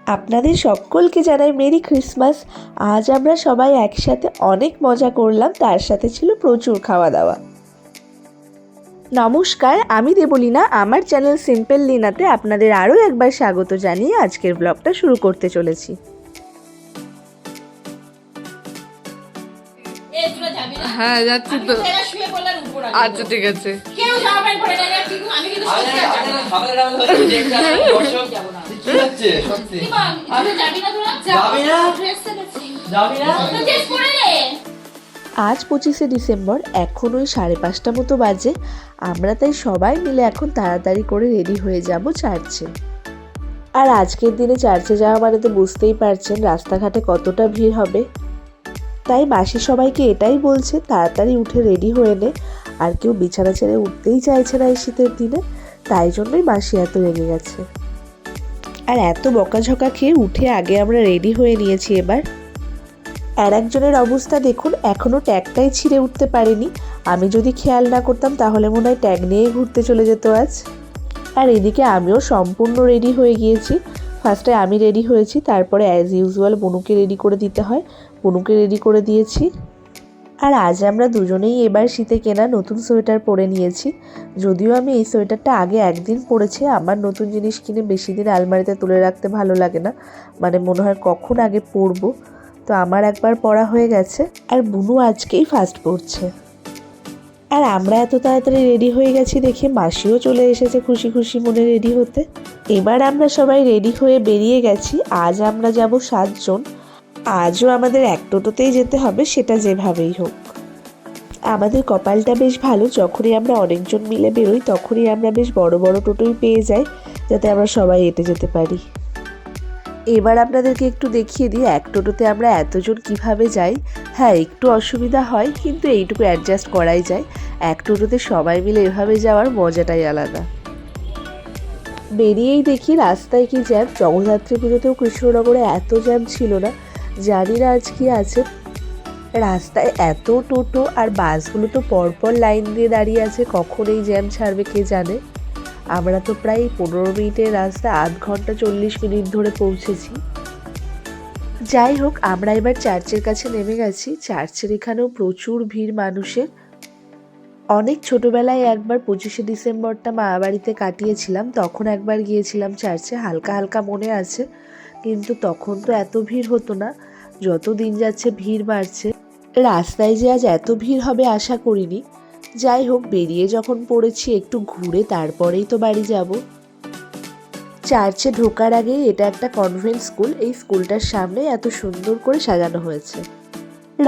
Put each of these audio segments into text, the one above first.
আপনাদের সকলকে জানাই মেরি ক্রিসমাস। আজ আমরা সবাই একসাথে অনেক মজা করলাম, তার সাথে ছিল প্রচুর খাওয়া দাওয়া। নমস্কার, আমি দেবলীনা। আমার চ্যানেল সিম্পল লিনাতে আপনাদের আরও একবার স্বাগত জানিয়ে আজকের ব্লগটা শুরু করতে চলেছি। হ্যাঁ যাচ্ছি তো। আচ্ছা ঠিক আছে। আজ 25শে ডিসেম্বর, এখন ওই 5:30 মতো বাজে। আমরা তাই সবাই মিলে এখন তাড়াতাড়ি করে রেডি হয়ে যাব চার্চে। আর আজকের দিনে চার্চে যাওয়া মানে তো বুঝতেই পারছেন রাস্তাঘাটে কতটা ভিড় হবে। তাই মাসি সবাইকে এটাই বলছে তাড়াতাড়ি উঠে রেডি হয়ে নে। আর কেউ বিছানা ছেড়ে উঠতেই চাইছে না এই শীতের দিনে, তাই জন্যই মাসি এত রেগে গেছে। আর এত বকাঝকা খেয়ে উঠে আগে আমরা রেডি হয়ে নিয়েছি। এবার আর একজনের অবস্থা দেখুন, এখনও ট্যাগটাই ছিঁড়ে উঠতে পারেনি। আমি যদি খেয়াল না করতাম তাহলে মনে হয় ট্যাগ নিয়েই ঘুরতে চলে যেত আজ। আর এদিকে আমিও সম্পূর্ণ রেডি হয়ে গিয়েছি। ফার্স্টে আমি রেডি হয়েছি, তারপরে অ্যাজ ইউজুয়াল বনুকে রেডি করে দিতে হয়, বনুকে রেডি করে দিয়েছি। আর আজ আমরা দুজনেই এবার শীতে কেনা নতুন সোয়েটার পরে নিয়েছি। যদিও আমি এই সোয়েটারটা আগে একদিন পরেছি। আমার নতুন জিনিস কিনে বেশি দিন আলমারিতে তুলে রাখতে ভালো লাগে না, মানে মনে হয় কখন আগে পরবো। তো আমার একবার পরা হয়ে গেছে, আর বুনু আজকেই ফার্স্ট পরছে। আর আমরা এত তাড়াতাড়ি রেডি হয়ে গেছি দেখে মাসিও চলে এসেছে খুশি খুশি মনে রেডি হতে। এবার আমরা সবাই রেডি হয়ে বেরিয়ে গেছি। আজ আমরা যাব 7 জন। আজও আমাদের এক টোটোতেই যেতে হবে, সেটা যেভাবেই হোক। আমাদের কপালটা বেশ ভালো, যখনই আমরা অনেকজন মিলে বেরোই তখনই আমরা বেশ বড় বড় টোটোই পেয়ে যাই, যাতে আমরা সবাই হেঁটে যেতে পারি। এবার আপনাদেরকে একটু দেখিয়ে দিই এক টোটোতে আমরা এতজন কিভাবে যাই। হ্যাঁ, একটু অসুবিধা হয়, কিন্তু এইটুকু অ্যাডজাস্ট করাই যায়। এক টোটোতে সবাই মিলে এভাবে যাওয়ার মজাটাই আলাদা। বেরিয়েই দেখি রাস্তায় কি জ্যাম। জগদ্ধাত্রী পুজোতেও কৃষ্ণনগরে এত জ্যাম ছিল না, জানি না আজ কি আছে। রাস্তায় এত টোটো আর বাসগুলো তো পরপর লাইন দিয়ে দাঁড়িয়ে আছে, কখন এই জ্যাম ছাড়বে কে জানে। আমরা তো প্রায় 15 মিনিটের রাস্তা 8 ঘন্টা 40 মিনিট ধরে পৌঁছেছি। যাই হোক, আমরা এবার চার্চের কাছে নেমে গেছি। চার্চের এখানেও প্রচুর ভিড় মানুষের। অনেক ছোটবেলায় একবার 25শে ডিসেম্বরটা মামা বাড়িতে কাটিয়েছিলাম, তখন একবার গিয়েছিলাম চার্চে, হালকা হালকা মনে আছে। কিন্তু তখন তো এত ভিড় হতো না, যত দিন যাচ্ছে ভিড় বাড়ছে। রাস্তায় যে আজ এত ভিড় হবে আশা করিনি। যাই হোক, বেরিয়ে যখন পড়েছি একটু ঘুরে তারপরেই তো বাড়ি যাব। চার্চে ঢোকার আগে এটা একটা কনভেন্ট স্কুল। এই স্কুলটার সামনে এত সুন্দর করে সাজানো হয়েছে।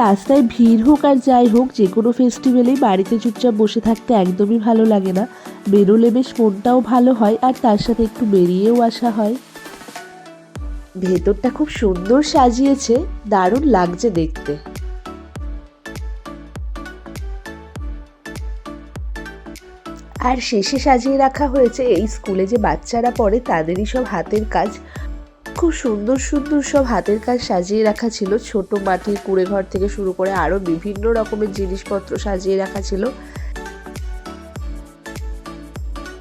রাস্তায় ভিড় হোক আর যাই হোক, যে কোনো ফেস্টিভ্যালেই বাড়িতে চুপচাপ বসে থাকতে একদমই ভালো লাগে না। বেরোলে বেশ মনটাও ভালো হয়, আর তার সাথে একটু বেরিয়েও আসা হয়। ভেতরটা খুব সুন্দর সাজিয়েছে, দারুণ লাগছে দেখতে। আর শেষে সাজিয়ে রাখা হয়েছে এই স্কুলে যে বাচ্চারা পড়ে তাদেরই সব হাতের কাজ। খুব সুন্দর সুন্দর সব হাতের কাজ সাজিয়ে রাখা ছিল। ছোট মাটির কুঁড়ে ঘর থেকে শুরু করে আরো বিভিন্ন রকমের জিনিসপত্র সাজিয়ে রাখা ছিল।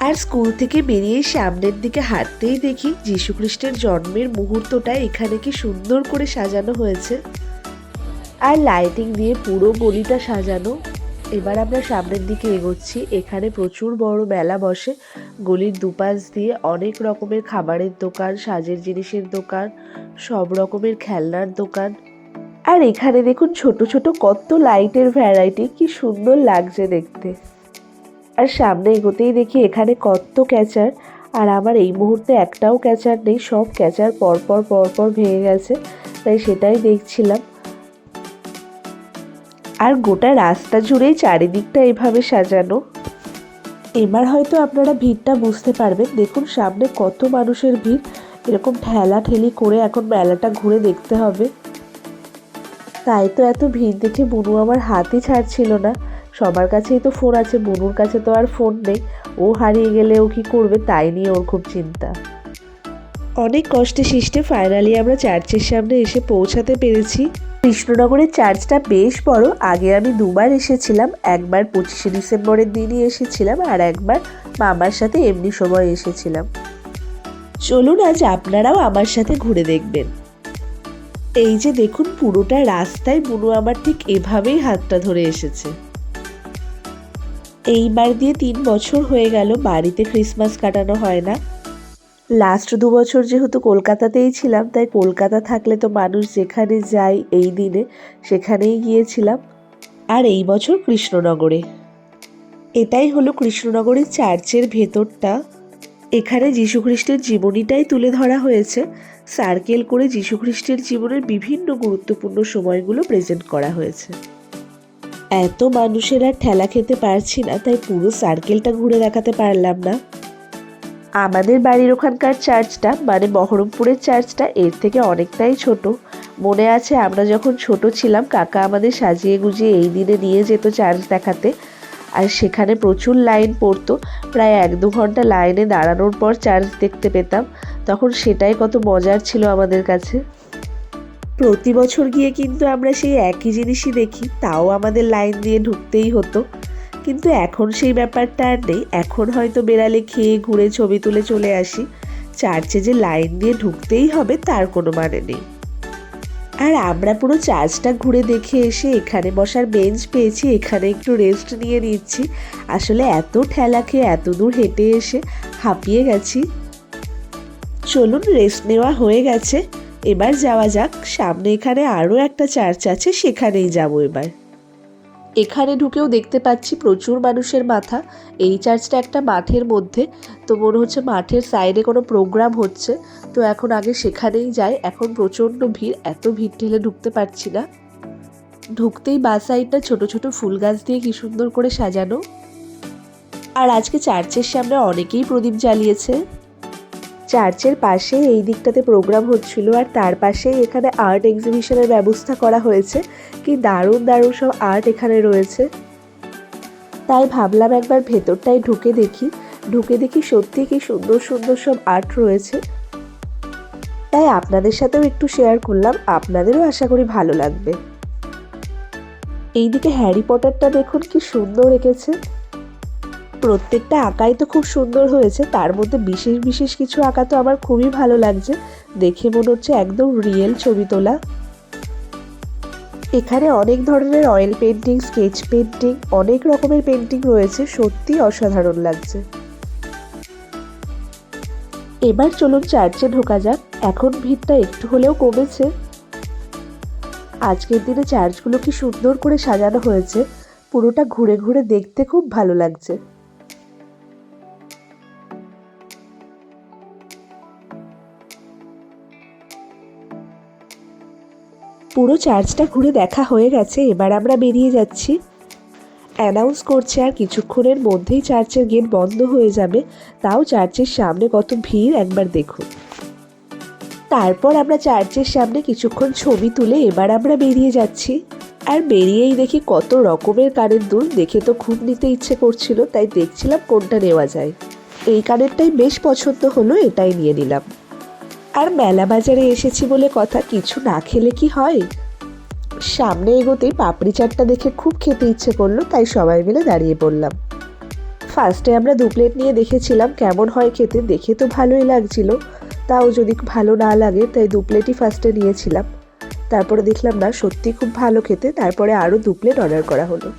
আর স্কুল থেকে বেরিয়ে সামনের দিকে হাঁটতেই দেখি যীশুখ্রিস্টের জন্মের মুহূর্তটা এখানে কি সুন্দর করে সাজানো হয়েছে, আর লাইটিং দিয়ে পুরো গলিটা সাজানো। এবার আমরা সামনের দিকে এগোচ্ছি। এখানে প্রচুর বড় মেলা বসে। গলির দুপাশ দিয়ে অনেক রকমের খাবারের দোকান, সাজের জিনিসের দোকান, সব রকমের খেলনার দোকান। আর এখানে দেখুন ছোট ছোট কত লাইটের ভ্যারাইটি, কি সুন্দর লাগছে দেখতে। আর সামনে এগোতেই দেখি এখানে কত ক্যাচার। আর আমার এই মুহূর্তে একটাও ক্যাচার নেই, সব ক্যাচার পরপর পরপর ভেঙে গেছে, তাই সেটাই দেখছিলাম। আর গোটা রাস্তা জুড়েই চারিদিকটা এভাবে সাজানো। এবার হয়তো আপনারা ভিড়টা বুঝতে পারবেন। দেখুন সামনে কত মানুষের ভিড়। এরকম ঠেলা ঠেলি করে এখন মেলাটা ঘুরে দেখতে হবে। তাই তো এত ভিড় দেখে বুনু আমার হাতই ছাড়ছিল না। সবার কাছেই তো ফোন আছে, বুনুর কাছে তো আর ফোন নেই। ও হারিয়ে গেলে ও কি করবে, তাই নিয়ে ওর খুব চিন্তা। অনেক কষ্টে সৃষ্টে ফাইনালি আমরা চার্চের সামনে এসে পৌঁছাতে পেরেছি। কৃষ্ণনগরের চার্চটা বেশ বড়। আগে আমি 2বার এসেছিলাম, একবার 25শে ডিসেম্বরের দিনই এসেছিলাম, আর একবার মামার সাথে এমনি সময় এসেছিলাম। চলুন আজ আপনারাও আমার সাথে ঘুরে দেখবেন। এই যে দেখুন, পুরোটা রাস্তায় বুনু আমার ঠিক এভাবেই হাতটা ধরে এসেছে। এইবার দিয়ে 3 বছর হয়ে গেল বাড়িতে ক্রিসমাস কাটানো হয় না। লাস্ট 2 বছর যেহেতু কলকাতাতেই ছিলাম, তাই কলকাতা থাকলে তো মানুষ যেখানে যায় এই দিনে সেখানেই গিয়েছিলাম। আর এই বছর কৃষ্ণনগরে। এটাই হলো কৃষ্ণনগরের চার্চের ভেতরটা। এখানে যীশুখ্রিস্টের জীবনীটাই তুলে ধরা হয়েছে। সার্কেল করে যীশুখ্রিস্টের জীবনের বিভিন্ন গুরুত্বপূর্ণ সময়গুলো প্রেজেন্ট করা হয়েছে। এত মানুষের আর ঠেলা খেতে পারছি না, তাই পুরো সার্কেলটা ঘুরে দেখাতে পারলাম না। আমাদের বাড়ির ওখানকার চার্চটা মানে বহরমপুরের চার্চটা এর থেকে অনেকটাই ছোট। মনে আছে আমরা যখন ছোট ছিলাম কাকা আমাদের সাজিয়ে গুজিয়ে এই দিনে নিয়ে যেত চার্চ দেখাতে, আর সেখানে প্রচুর লাইন পড়তো। প্রায় 1-2 ঘন্টা লাইনে দাঁড়ানোর পর চার্চ দেখতে পেতাম। তখন সেটাই কত মজার ছিল আমাদের কাছে। প্রতি বছর গিয়ে কিন্তু আমরা সেই একই জিনিসই দেখি, তাও আমাদের লাইন দিয়ে ঢুকতেই হতো। কিন্তু এখন সেই ব্যাপারটা আর নেই। এখন হয়তো বেড়ালে খেয়ে ঘুরে ছবি তুলে চলে আসি। চার্চে যে লাইন দিয়ে ঢুকতেই হবে তার কোনো মানে নেই। আর আমরা পুরো চার্চটা ঘুরে দেখে এসে এখানে বসার বেঞ্চ পেয়েছি, এখানে একটু রেস্ট নিয়ে নিচ্ছি। আসলে এত ঠেলা খেয়ে এত দূর হেঁটে এসে হাঁপিয়ে গেছি। চলুন, রেস্ট নেওয়া হয়ে গেছে, এবার যাওয়া যাক। সামনে এখানে আরও একটা চার্চ আছে, সেখানেই যাবো এবার। এখানে ঢুকেও দেখতে পাচ্ছি প্রচুর মানুষের মাথা। এই চার্চটা একটা মাঠের মধ্যে, তো মনে হচ্ছে মাঠের সাইডে কোনো প্রোগ্রাম হচ্ছে। তো এখন আগে সেখানেই যাই। এখন প্রচণ্ড ভিড়, এত ভিড় ঠেলে ঢুকতে পারছি না। ঢুকতেই বাঁ সাইডটা ছোট ছোট ফুল গাছ দিয়ে কি সুন্দর করে সাজানো। আর আজকে চার্চের সামনে অনেকেই প্রদীপ জ্বালিয়েছে। চার্চের পাশে এই দিকটাতে প্রোগ্রাম হচ্ছিল, আর তার পাশেই এখানে আর্ট এক্সিবিশনের ব্যবস্থা করা হয়েছে। কি দারুণ দারুণ সব আর্ট এখানে রয়েছে। তাই ভাবলাম একবার ভেতরটায় ঢুকে দেখি সত্যি কি সুন্দর সুন্দর সব আর্ট রয়েছে। তাই আপনাদের সাথেও একটু শেয়ার করলাম, আপনাদেরও আশা করি ভালো লাগবে। এইদিকে হ্যারি পটারটা দেখুন কি সুন্দর এঁকেছে। প্রত্যেকটা আঁকাই তো খুব সুন্দর হয়েছে, তার মধ্যে বিশেষ বিশেষ কিছু আঁকা তো আমার খুবই ভালো লাগছে। দেখে মনে হচ্ছে একদম রিয়েল ছবি তোলা। এখানে অনেক ধরনের অয়েল পেন্টিং, স্কেচ পেন্টিং, অনেক রকমের পেন্টিং রয়েছে, সত্যি অসাধারণ লাগছে। এবার চলুন চার্চে ঢোকা যাক। এখন ভিড়টা একটু হলেও কমেছে। আজকের দিনে চার্চগুলো কি সুন্দর করে সাজানো হয়েছে, পুরোটা ঘুরে ঘুরে দেখতে খুব ভালো লাগছে। পুরো চার্চটা ঘুরে দেখা হয়ে গেছে, এবার আমরা বেরিয়ে যাচ্ছি। অ্যানাউন্স করছে আর কিছুক্ষণের মধ্যেই চার্চের গেট বন্ধ হয়ে যাবে। তাও চার্চের সামনে কত ভিড় একবার দেখুন। তারপর আমরা চার্চের সামনে কিছুক্ষণ ছবি তুলে এবার আমরা বেরিয়ে যাচ্ছি। আর বেরিয়েই দেখি কত রকমের কানের দুল, দেখে তো খুব নিতে ইচ্ছে করছিল, তাই দেখছিলাম কোনটা নেওয়া যায়। এই কানেরটাই বেশ পছন্দ হলো, এটাই নিয়ে নিলাম। আর মেলা বাজারে এসেছি বলে কথা, কিছু না খেলে কি হয়। সামনে এগোতেই পাপড়ি চাটটা দেখে খুব খেতে ইচ্ছে করলো, তাই সবাই মিলে দাঁড়িয়ে পড়লাম। ফার্স্টে আমরা 2 প্লেট নিয়ে দেখেছিলাম কেমন হয় খেতে, দেখে তো ভালোই লাগছিল। তাও যদি ভালো না লাগে তাই 2 প্লেটই ফার্স্টে নিয়েছিলাম। তারপরে দেখলাম না, সত্যি খুব ভালো খেতে, তারপরে আরও 2 প্লেট অর্ডার করা হলো।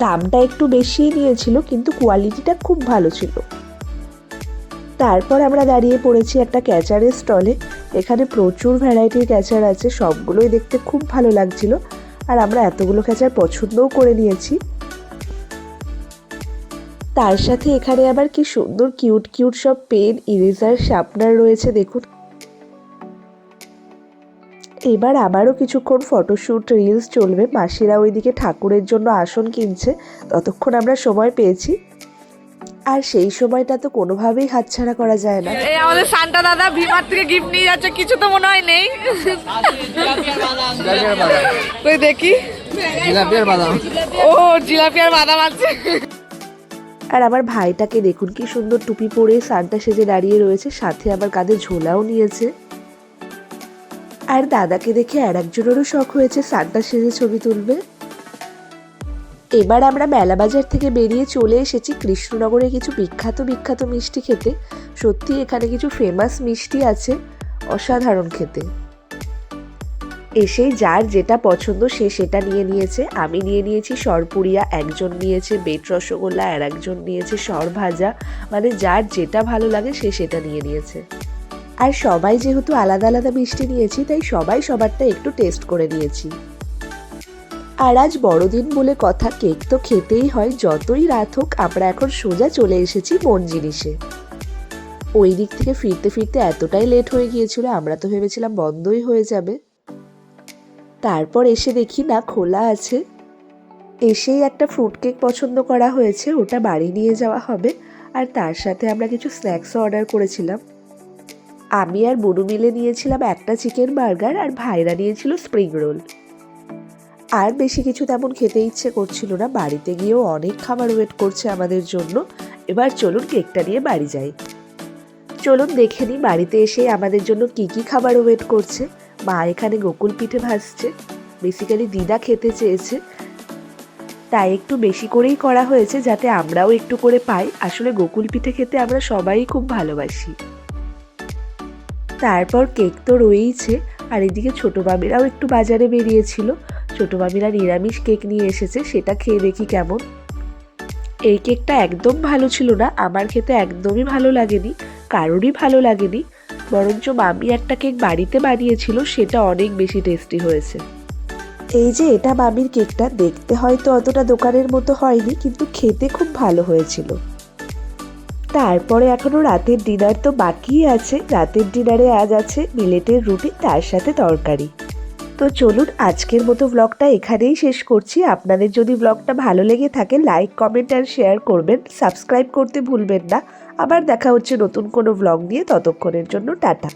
দামটা একটু বেশিই নিয়েছিল, কিন্তু কোয়ালিটিটা খুব ভালো ছিল। তারপর আমরা দাঁড়িয়ে পড়েছি একটা ক্যাচারের স্টলে। এখানে প্রচুর ভ্যারাইটির ক্যাচার আছে, সবগুলোই দেখতে খুব ভালো লাগছিল। আর আমরা এতগুলো ক্যাচার পছন্দও করে নিয়েছি। তার সাথে এখানে আবার কি সুন্দর কিউট কিউট সব পেন, ইরেজার, শার্পনার রয়েছে দেখুন। এবার আবারও কিছুক্ষণ ফটোশ্যুট, রিলস চলবে। মাসিরা ওইদিকে ঠাকুরের জন্য আসন কিনছে, ততক্ষণ আমরা সময় পেয়েছি। আর সেই সময়টা তো কোনোভাবেই হাতছাড়া করা যায় না। এই আমাদের সান্টা দাদা ভিমার থেকে গিফট নিয়ে যাচ্ছে, কিছু তো মনে হয় নেই। তুই দেখি ও জিলাপি আর বাদাম আছে। আর আমার ভাইটাকে দেখুন কি সুন্দর টুপি পরে সান্টা সেজে দাঁড়িয়ে রয়েছে, সাথে আবার কাঁধে ঝোলাও নিয়েছে। আর দাদাকে দেখে আর একজনেরও শখ হয়েছে সান্টা সেজে ছবি তুলবে। এবার আমরা মেলা বাজার থেকে বেরিয়ে চলে এসেছি কৃষ্ণনগরে কিছু বিখ্যাত বিখ্যাত মিষ্টি খেতে। সত্যি এখানে কিছু ফেমাস মিষ্টি আছে, অসাধারণ খেতে। এসেই যার যেটা পছন্দ সে সেটা নিয়ে নিয়েছে। আমি নিয়ে নিয়েছি সরপুরিয়া, একজন নিয়েছে বেট রসগোল্লা, আর একজন নিয়েছে সরভাজা। মানে যার যেটা ভালো লাগে সে সেটা নিয়ে নিয়েছে। আর সবাই যেহেতু আলাদা আলাদা মিষ্টি নিয়েছি তাই সবাই সবারটা একটু টেস্ট করে নিয়েছি। আর আজ বড়দিন বলে কথা, কেক তো খেতেই হয়, যতই রাত হোক। আমরা এখন সোজা চলে এসেছি মন জিনিসে। ওই দিক থেকে ফিরতে ফিরতে এতটাই লেট হয়ে গিয়েছিল, আমরা তো ভেবেছিলাম বন্ধই হয়ে যাবে। তারপর এসে দেখি না, খোলা আছে। এসেই একটা ফ্রুট কেক পছন্দ করা হয়েছে, ওটা বাড়ি নিয়ে যাওয়া হবে। আর তার সাথে আমরা কিছু স্ন্যাক্সও অর্ডার করেছিলাম। আমি আর বুনু মিলে নিয়েছিলাম একটা চিকেন বার্গার, আর ভাইরা নিয়েছিল স্প্রিং রোল। আর বেশি কিছু তেমন খেতে ইচ্ছে করছিল না, বাড়িতে গিয়েও অনেক খাবার ওয়েট করছে আমাদের জন্য। এবার চলুন কেকটা নিয়ে বাড়ি যাই। চলুন দেখে নিই বাড়িতে এসে আমাদের জন্য কি কি খাবার ওয়েট করছে। মা এখানে গোকুল পিঠে ভাজছে, বেসিক্যালি দিদা খেতে চেয়েছে তাই একটু বেশি করেই করা হয়েছে, যাতে আমরাও একটু করে পাই। আসলে গোকুল পিঠে খেতে আমরা সবাই খুব ভালোবাসি। তারপর কেক তো রয়েইছে, আর এদিকে ছোটো মামিরাও একটু বাজারে বেরিয়েছিল। ছোটো মামিরা নিরামিষ কেক নিয়ে এসেছে, সেটা খেয়ে দেখি কেমন। এই কেকটা একদম ভালো ছিল না, আমার খেতে একদমই ভালো লাগেনি, কারোরই ভালো লাগেনি। বরঞ্চ মামি একটা কেক বাড়িতে বানিয়েছিল, সেটা অনেক বেশি টেস্টি হয়েছে। এই যে এটা মামির কেকটা, দেখতে হয়তো অতটা দোকানের মতো হয়নি, কিন্তু খেতে খুব ভালো হয়েছিল। তারপরে এখনো রাতের ডিনার তো বাকিই আছে। রাতের ডিনারে আজ আছে মিলেটের রুটি, তার সাথে তরকারি। তো চলুন আজকের মতো ব্লগটা এখানেই শেষ করছি। আপনাদের যদি ব্লগটা ভালো লেগে থাকে লাইক, কমেন্ট আর শেয়ার করবেন, সাবস্ক্রাইব করতে ভুলবেন না। আবার দেখা হচ্ছে নতুন কোনো ব্লগ নিয়ে, ততক্ষণের জন্য টাটা।